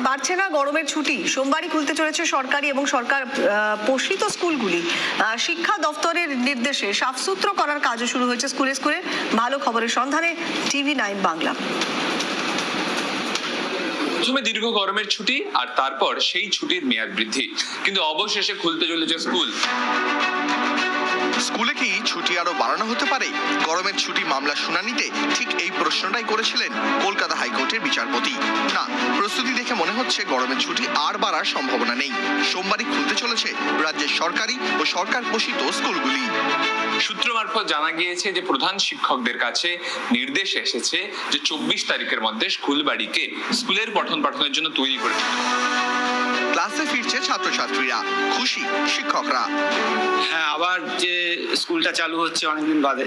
বাড়ছে না গরমের ছুটি। সোমবারই খুলতে চলেছে সরকারি এবং সরকার পোষিত স্কুলগুলি। শিক্ষা দপ্তরের নির্দেশে সাফসুতরো করার কাজও শুরু হয়েছে স্কুলে স্কুলে। ভালো খবরের সন্ধানে TV9 বাংলা। প্রথমে দীর্ঘ গরমের ছুটি আর তারপর সেই ছুটির মেয়াদ বৃদ্ধি, কিন্তু অবশেষে খুলতে চলেছে স্কুল। স্কুলে কি ছুটি আরো বাড়ানো হতে পারে? গরমের ছুটি মামলা শুনানিতে ঠিক এই প্রশ্নটাই করেছিলেন কলকাতা হাইকোর্টের বিচারপতি। না, প্রস্তুতি দেখে মনে হচ্ছে গরমের ছুটি আর বাড়ার সম্ভাবনা নেই। সোমবারই খুলতে চলেছে রাজ্যের সরকারি ও সরকার পোষিত স্কুলগুলি। সূত্র মারফত জানা গিয়েছে যে প্রধান শিক্ষকদের কাছে নির্দেশ এসেছে যে 24 তারিখের মধ্যে স্কুলবাড়িকে স্কুলের পঠন পাঠনের জন্য তৈরি করে ক্লাসে ফিরছে ছাত্রছাত্রীরা, খুশি শিক্ষকরা। হ্যাঁ, আবার যে স্কুলটা চালু হচ্ছে অনেকদিন বাদে,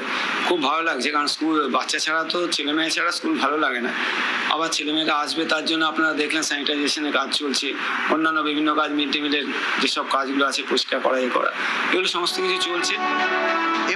খুব ভালো লাগছে। কারণ স্কুল বাচ্চা ছাড়া তো, ছেলে মেয়ে ছাড়া স্কুল ভালো লাগে না। আবার ছেলেমেয়েরা আসবে, তার জন্য আপনারা দেখলেন স্যানিটাইজেশনের কাজ চলছে, অন্যান্য বিভিন্ন কাজ, মিড ডে মিলের যেসব কাজগুলো আছে পরিষ্কার করা করা, এগুলো সমস্ত কিছু চলছে।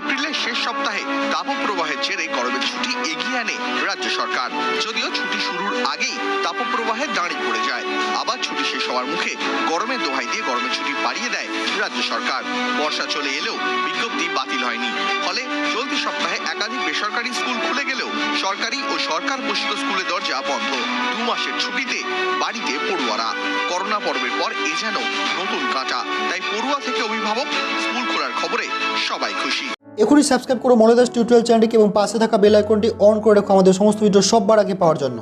এপ্রিলের শেষ সপ্তাহে তাপপ্রবাহের জেরে গরমের ছুটি এগিয়ে আনে রাজ্য সরকার। যদিও ছুটি শুরুর আগেই তাপপ্রবাহের দাঁড়ি পড়ে যায়। আবার ছুটি শেষ হওয়ার মুখে গরমের দোহাই দিয়ে গরমের ছুটি বাড়িয়ে দেয় রাজ্য সরকার। বর্ষা চলে এলেও বিজ্ঞপ্তি বাতিল হয়নি। ফলে চলতি সপ্তাহে একাধিক বেসরকারি স্কুল খুলে গেলেও সরকারি ও সরকার পোষিত স্কুলের দরজা বন্ধ। 2 মাসের ছুটিতে বাড়িতে পড়ুয়ারা। করোনা পর্বের পর এ যেন নতুন কাঁটা। তাই পড়ুয়া থেকে অভিভাবক, স্কুল খোলার খবরে সবাই খুশি। এখনই সাবস্ক্রাইব করো MalayDas টিউটোরিয়াল চ্যানেলটি এবং পাশে থাকা বেল আইকনটি অন করে রাখো আমাদের সমস্ত ভিডিও সবার আগে পাওয়ার জন্য।